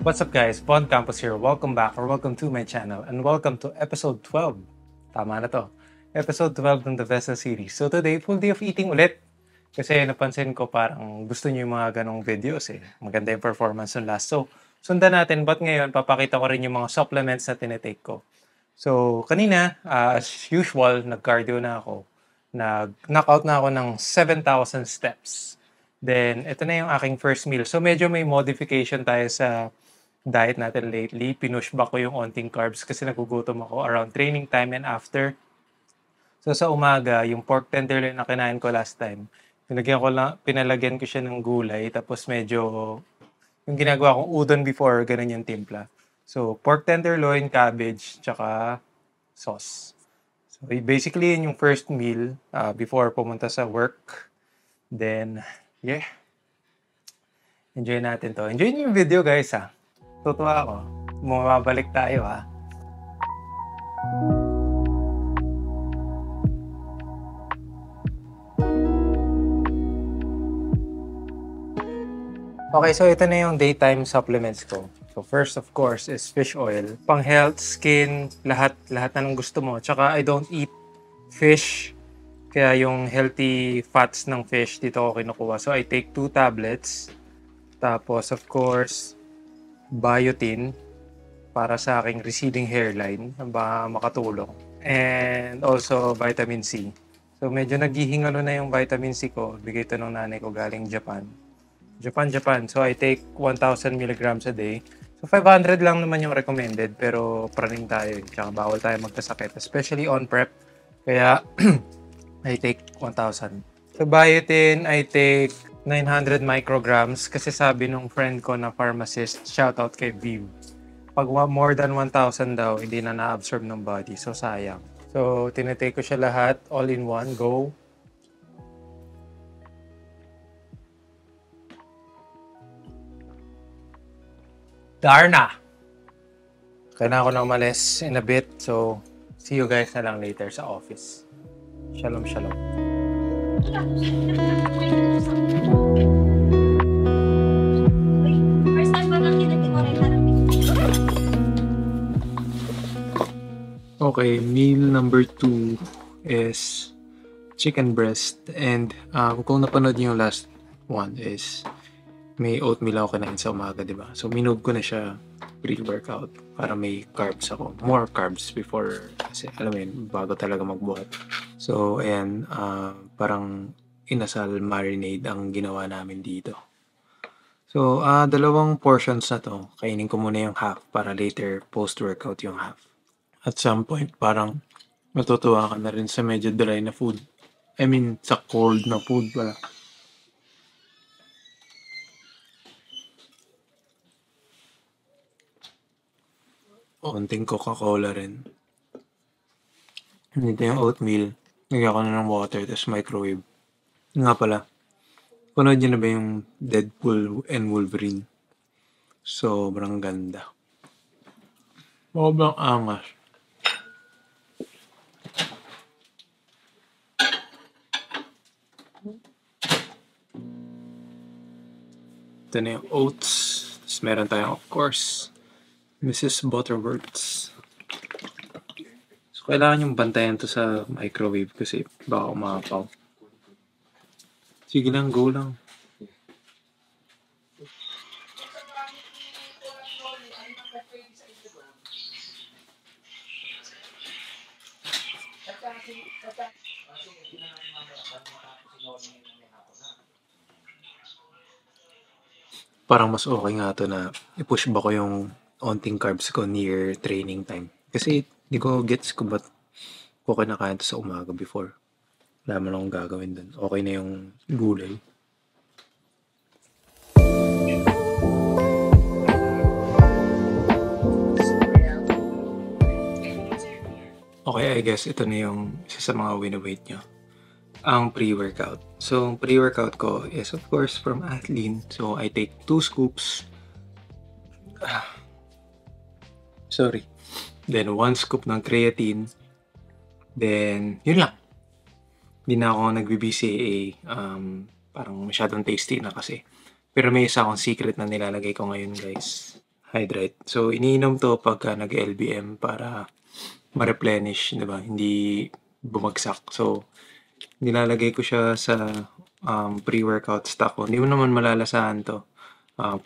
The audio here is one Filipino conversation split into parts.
What's up guys, Bond Campus here. Welcome back or welcome to my channel and welcome to episode 12. Tama na to. Episode 12 ng The Vessel series. So today, full day of eating ulit. Kasi napansin ko parang gusto niyo yung mga ganong videos eh. Maganda yung performance ng last. So sundan natin, but ngayon papakita ko rin yung mga supplements na tinitake ko. So kanina, as usual, nag-cardio na ako. Nag-knockout na ako ng 7,000 steps. Then, ito na yung aking first meal. So medyo may modification tayo sa diet natin lately. Pinush back ko yung onting carbs kasi nagugutom ako around training time and after. So sa umaga, yung pork tenderloin na kinain ko last time, pinalagyan ko siya ng gulay, tapos medyo, yung ginagawa kong udon before, ganun yung timpla. So pork tenderloin, cabbage, tsaka sauce. So basically, yun yung first meal before pumunta sa work. Then, yeah. Enjoy natin to. Enjoy niyo yung video guys ha. Tutuwa ako. Bumabalik tayo ha. Okay, so ito na yung daytime supplements ko. So first of course is fish oil. Pang health, skin, lahat na ng gusto mo. Tsaka I don't eat fish. Kaya yung healthy fats ng fish dito ko kinukuha. So I take 2 tablets. Tapos of course, biotin para sa aking receding hairline na baka makatulong. And also vitamin C. So medyo naghihingalo na yung vitamin C ko. Bigay ito ng nanay ko galing Japan. Japan. So I take 1,000 milligrams a day. So 500 lang naman yung recommended pero praning tayo. Tsaka bawal tayo magkasakit. Especially on prep. Kaya I take 1,000. So biotin, I take 900 micrograms kasi sabi nung friend ko na pharmacist, shoutout kay Viv, pag more than 1,000 daw, hindi na na-absorb ng body. So, sayang. So, tinitake ko siya lahat, all in one, go. Darna! Kailangan ko na umalis in a bit. So, see you guys na lang later sa office. Shalom. Okay, meal number 2 is chicken breast. And kung napanood niyo yung last one is may oatmeal ako kinain sa umaga, di ba? So, minove ko na siya pre-workout para may carbs ako. More carbs before, kasi alam mo yun, bago talaga magbuhat. So, ayan, parang inasal marinade ang ginawa namin dito. So, 2 portions na to. Kainin ko muna yung half para later post-workout yung half. At some point, parang matutuwa ka na rin sa medyo dry na food. I mean, sa cold na food pala. Konting Coca-Cola rin. Dito yung oatmeal. Nagyan ko na ng water, tapos microwave. Nga pala, panood niyo na ba yung Deadpool and Wolverine? Sobrang ganda. Sobrang angas. Ito na yung oats. Tapos meron tayong, of course, Mrs. Butterworths. So, kailangan yung bantayan to sa microwave kasi baka umapaw. Sige lang, go lang. Parang mas okay nga to na i-push ba ko yung onting carbs ko near training time. Kasi di ko gets ko ba't ko kinakain to sa umaga before. Wala mo lang akong gagawin dun. Okay na yung gulay. Okay, I guess ito na yung isa sa mga win-weight nyo. Ang pre-workout. So, pre-workout ko is of course from Athlean. So, I take 2 scoops. Sorry. Then, 1 scoop ng creatine. Then, yun lang. Hindi na ako nag-BCAA. Parang masyadong tasty na kasi. Pero may isa akong secret na nilalagay ko ngayon, guys. Hydrate. So, iniinom to pagka nag-LBM para ma-replenish, di ba? Hindi bumagsak. So, nilalagay ko siya sa pre-workout stock ko. Hindi mo naman malalasahan to.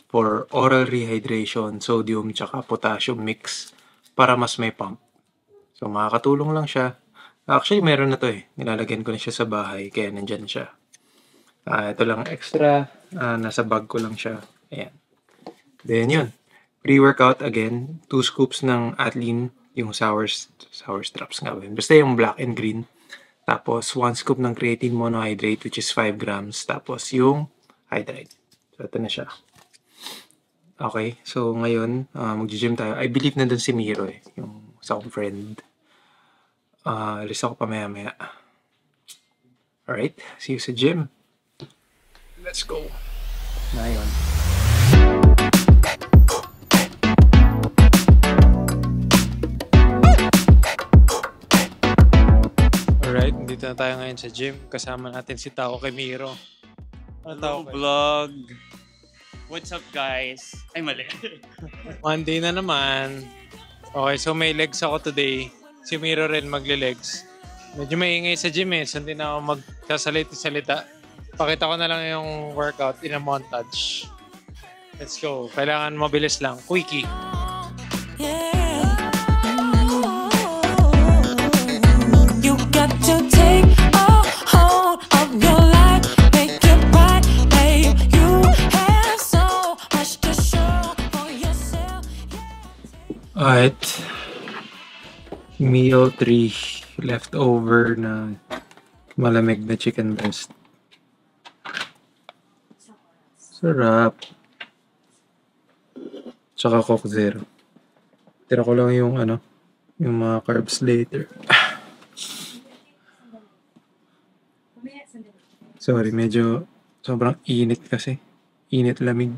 For oral rehydration, sodium tsaka potassium mix para mas may pump. So, makakatulong lang siya. Actually, meron na to eh. Nilalagyan ko na siya sa bahay, kaya nandyan siya. Ito lang extra. Nasa bag ko lang siya. Ayan. Then yun. Pre-workout again. 2 scoops ng Atlin. Yung sour straps nga ba yun. Basta yung black and green. Tapos 1 scoop ng creatine monohydrate which is 5 grams. Tapos yung hydrate. So ito na siya. Okay. So ngayon, mag-gym tayo. I believe na dun si Miro eh. Yung sa akong friend. Alis ako pa maya-maya. Alright. See you sa gym. Let's go. Ngayon. Alright, dito na tayo ngayon sa gym. Kasama natin si Tao Miro. Hello vlog! What's up guys? Ay mali. Monday na naman. Okay, so may legs ako today. Si Miro rin magle-legs. Medyo maingay sa gym eh. So hindi na ako magsasalita. Pakita ko na lang yung workout in a montage. Let's go. Kailangan mabilis lang. Quickie. You got to take a hold of your life, make it right, babe. You have so much to show for yourself. Alright. Meal 3. Leftover na malamig na chicken breast. Sarap. Tsaka Coke Zero. Tira ko lang yung yung mga carbs later. Sorry, medyo sobrang init kasi. Init lamig.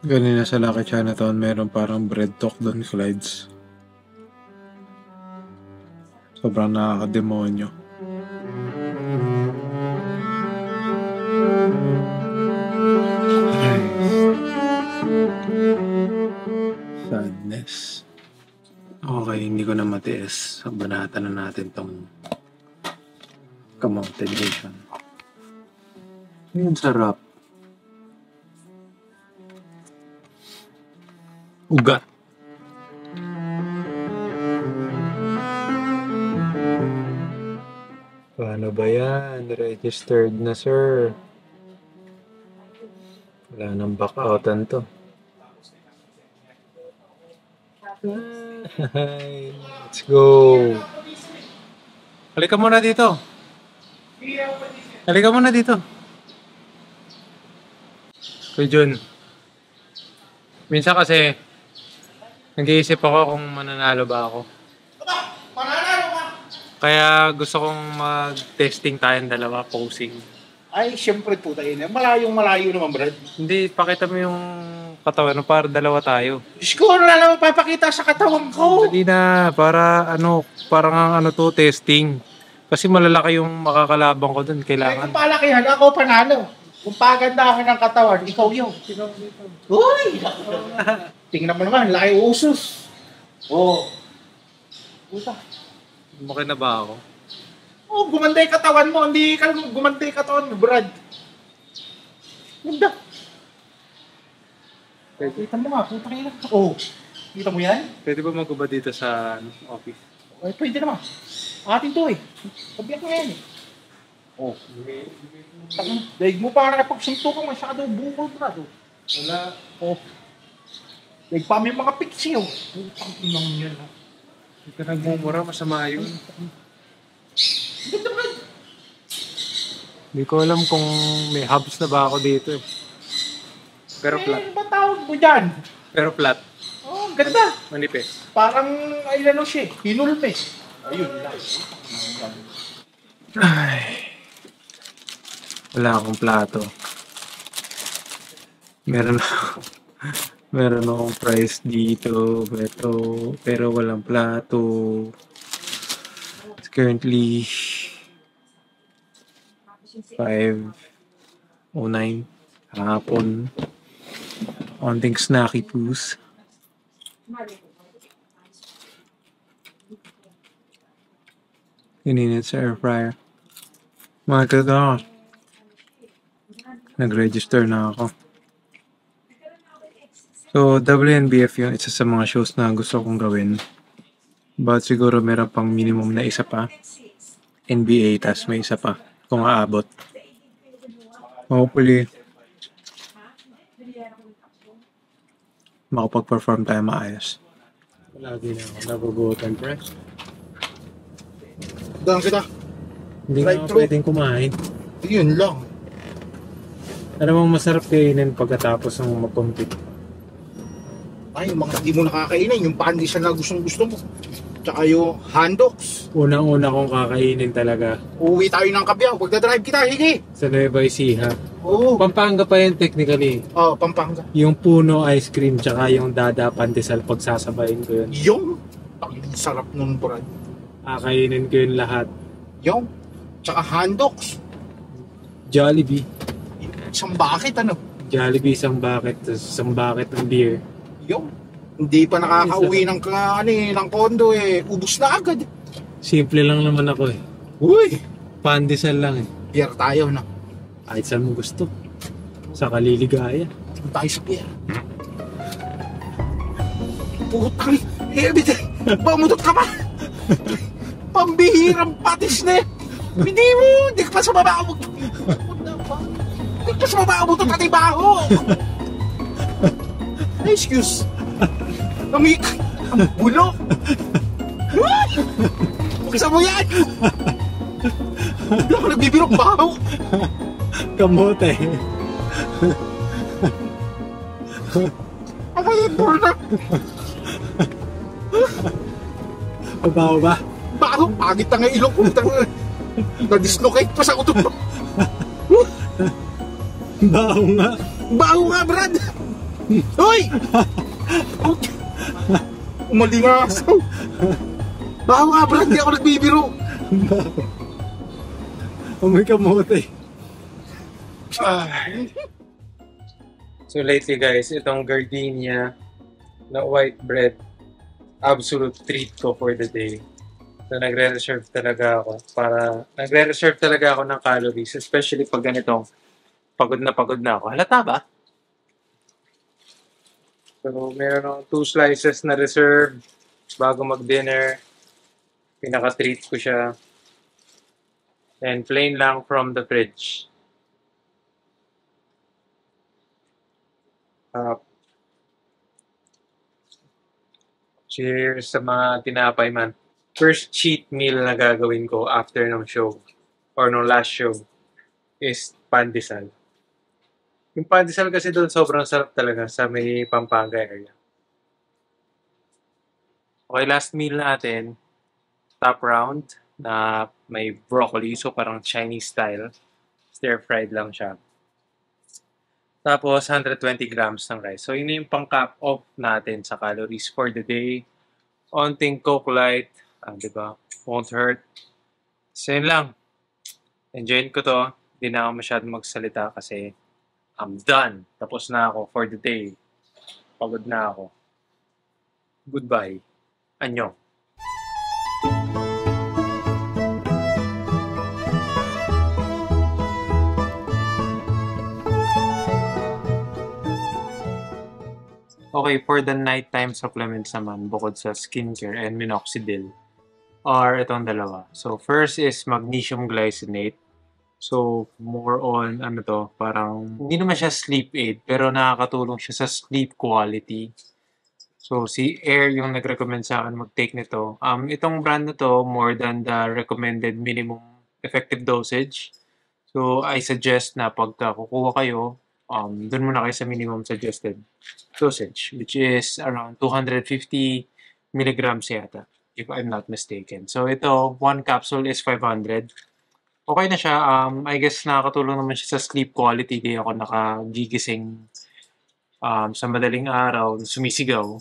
Ganina sa Lucky Chinatown, meron parang bread talk doon, Clydes. Sobrang nakakademonyo. Sadness. Okay, hindi ko na matiis. Banatan na natin tong kamote edition. Yun, sarap. Ugat. Paano ba yan? Registered na, sir. Wala nang back-outan to. Hi. Let's go. Halika muna dito. Halika muna dito. Kuya Jun. Minsan kasi, nag-iisip ako kung mananalo ba ako. Mananalo ka! Kaya gusto kong mag-testing tayong dalawa, posing. Ay, syempre po tayo na. Malayo naman, Brad. Hindi, pakita mo yung katawan mo para dalawa tayo. Diyos ko, ano na naman papakita sa katawan ko? Hindi na, para parang to, testing. Kasi malalaki yung makakalabang ko dun, Ay, kailangan. kung palakihan, ako panalo. Kung pagandahan ng katawan, ikaw yun. Uy! Tingnan mo naman, laki usos. Oo. Puta. Mukha na ba ako? Oh, gumanda yung katawan mo. Hindi ka gumanda yung katawan mo, Brad. Ganda. Kita mo nga, puta kayo. Oh, kita mo yan? Pwede ba magkuba dito sa office? Ay, pwede naman. Atin to eh. Pabiyak mo yan eh. Oh. Daig mo para kapagsunto ka masyado bukol, Brad. Oh. Wala. Oh. Daig pa may mga piksi oh. Putang inang yan ha. Hindi ka nagmumura, masama yun. Ganda, Brad. Hindi ko alam kung may hubs na ba ako dito eh. Pero flat. Ano ba tawag mo dyan? Pero flat. Oh, ganda. Manipis. Parang, ay ano siya, hinulme. Ayun lang. Ay. Wala akong plato. Meron akong price dito. Pero walang plato. currently 5:09 hapon. Onting snacky poos. Ininit sa air fryer. Mga kaka, nag-register na ako. So, WNBF yun, isa sa mga shows na gusto kong gawin. But siguro meron pang minimum na isa pa. NBA, tas may isa pa. Kung aabot. Hopefully, makapag-perform tayo maayos. Lagi na ako nabubutan, pre. Daan kita. Hindi nga Drive-thru. pwedeng kumain. Yun lang. Alam mo, masarap kainin pagkatapos ng mapumpit. Ay, yung mga hindi mo nakakainin, yung pandesal na gustong-gusto mo. Tsaka yung handoks. Unang-una kong kakainin talaga Uuwi tayo ng Cabiao. Pagdadrive kita, sige. sa Nueva Ecija. Oo. Pampanga pa yan technically. Oh, Pampanga. Yung puno ice cream tsaka yung dada pandesal pagsasabayin ko yun. Yung. Ang sarap nun, Brad. Kakainin ko yun lahat. Yung. Tsaka handoks. Jollibee. Isang bakit, ano? Jollibee isang bucket, tapos isang bucket ng beer. Yung. Hindi pa nakakauwi ng, ng kondo eh. Ubus na agad. Simple lang naman ako eh. Uy. Pandesal lang eh. Beer tayo na. Kahit saan mo gusto. Sa kaliligaya. Tayo sa beer. Putang. Everyday. Bamutot ka pa. Pambihirang patis na eh. Hindi ka pa sa baba. Hindi ka pa sa baba. Bamutot ka tibaho. Excuse. Ang bulo. Pakisa mo yan. Hindi ako nagbibirong baho. Kamote. Ako yung burna. Babaw ba? Baho. Pagit na nga ilong ko. Na-dislocate pa sa utot. Baho nga. Baho nga, Brad. Hoy! Umalingasaw. Baho nga, Brad. Hindi ako nagbibiro. Amoy kamote. Ay. So lately guys, itong gardenia na white bread, absolute treat ko for the day. So nagre-reserve talaga ako ng calories, especially pag ganitong pagod na ako. Halata ba? So meron akong 2 slices na reserve bago mag-dinner. Pinaka-treat ko siya. And plain lang from the fridge. Cheers sa mga tinapay man. First cheat meal na gagawin ko after ng show or nung last show is pandesal. Yung pandesal kasi doon sobrang sarap talaga sa may Pampanga area. Okay, last meal natin, top round na may broccoli, so parang Chinese style. Stir-fried lang siya. Tapos, 120 grams ng rice. So, yun yung pang-cap off natin sa calories for the day. Onting Coke Light. Diba? Won't hurt. So, yun lang. Enjoyin ko to. Hindi na ako masyadong magsalita kasi I'm done. Tapos na ako for the day. Pagod na ako. Goodbye. Annyeong. Okay, for the nighttime supplements naman, bukod sa skincare and minoxidil, are itong dalawa. So, first is magnesium glycinate. So, more on, parang, hindi naman siya sleep aid, pero nakakatulong siya sa sleep quality. So, si Air yung nag-recommend sa akin mag-take nito. Itong brand na to, more than the recommended minimum effective dosage. So, I suggest na pagka kukuha kayo, dun muna kayo sa minimum suggested dosage, which is around 250 milligrams yata, if I'm not mistaken. So, ito, 1 capsule is 500. Okay na siya. I guess nakakatulong naman siya sa sleep quality. Di ako nakagigising sa madaling araw, sumisigaw,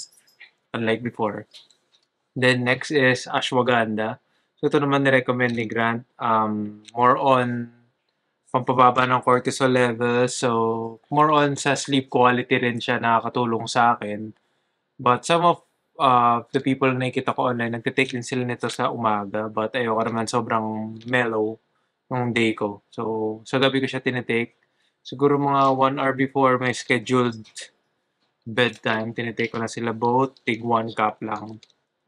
unlike before. Then, next is ashwagandha. So ito naman ni-recommend ni Grant, more on pampababa ng cortisol level. So more on sa sleep quality rin siya nakakatulong sa akin. But some of the people na nakikita ko online, nagtitake din sila nito sa umaga. But ayoko naman sobrang mellow nung day ko. So sa gabi ko siya tinitake. Siguro mga 1 hour before my scheduled bedtime, tinitake ko na sila both. Tig 1 cup lang.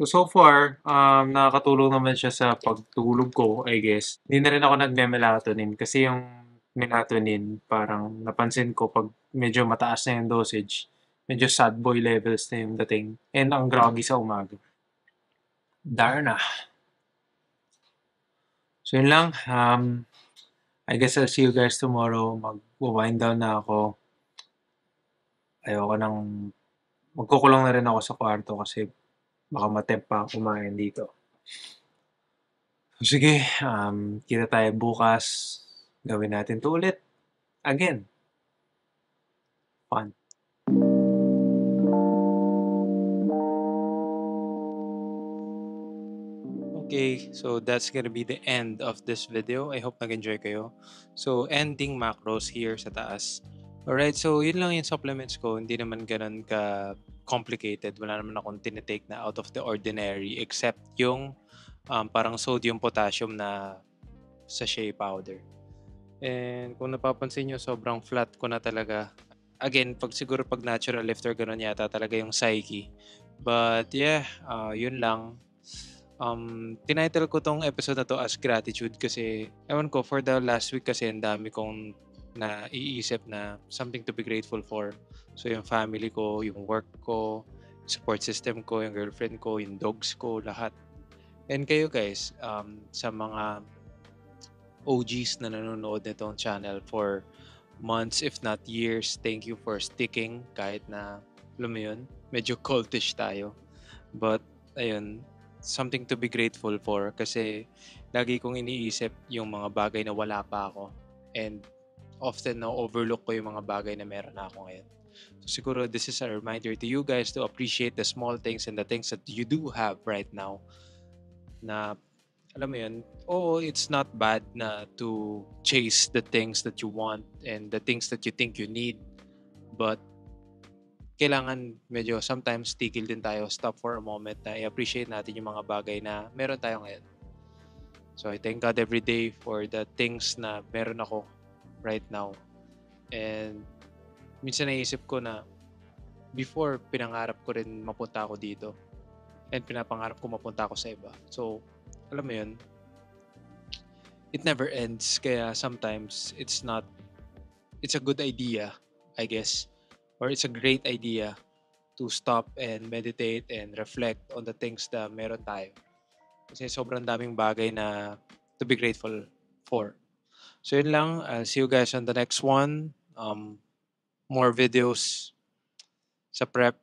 So far, nakakatulong naman siya sa pagtulog ko, I guess. Hindi na rin ako nagme-melatonin kasi yung melatonin, parang napansin ko pag medyo mataas na yung dosage, medyo sad boy levels na yung dating. And ang groggy sa umaga. Darna. So yun lang. I guess I'll see you guys tomorrow. Mag-wind down na ako. Ayoko nang... Magkukulong na rin ako sa kwarto kasi baka matempt pa ako kumain dito. Sige, kita tayo bukas. Gawin natin to ulit. Again. Fun. Okay, so that's gonna be the end of this video. I hope nag-enjoy kayo. So, ending macros here sa taas. Alright, so yun lang yung supplements ko. Hindi naman ganun ka-complicated. Wala naman akong tinitake na out of the ordinary except yung parang sodium potassium na sachet powder. And kung napapansin nyo, sobrang flat ko na talaga. Again, siguro pag natural lifter, ganun yata talaga yung psyche. But yeah, yun lang. Tinitle ko tong episode na to as gratitude kasi ewan ko, for the last week kasi ang dami kong naiisip na something to be grateful for. So yung family ko, yung work ko, support system ko, yung girlfriend ko, yung dogs ko, lahat. And kayo guys, sa mga OGs na nanonood nitong channel for months if not years, thank you for sticking kahit na, alam mo yun, medyo cultish tayo. But ayun, something to be grateful for kasi lagi kong iniisip yung mga bagay na wala pa ako and often na-overlook ko yung mga bagay na meron na ako ngayon. So siguro this is a reminder to you guys to appreciate the small things and the things that you do have right now na alam mo yun, it's not bad na to chase the things that you want and the things that you think you need, but kailangan medyo sometimes tigil din tayo, stop for a moment na i-appreciate natin yung mga bagay na meron tayo ngayon. So I thank God every day for the things na meron ako right now. And minsan naisip ko na before, pinangarap ko rin mapunta ako dito. And pinapangarap ko mapunta ako sa iba. So, alam mo yun, it never ends. Kaya sometimes, it's a good idea, I guess. Or it's a great idea to stop and meditate and reflect on the things na meron tayo. Kasi sobrang daming bagay na to be grateful for. So yun lang. I'll see you guys on the next one. More videos sa prep.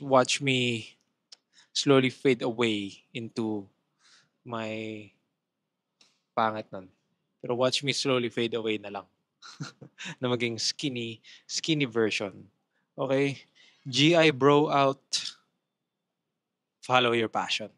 Watch me slowly fade away into my pangit nun. Pero watch me slowly fade away na lang. Na maging skinny version. Okay? GI bro out. Follow your passion.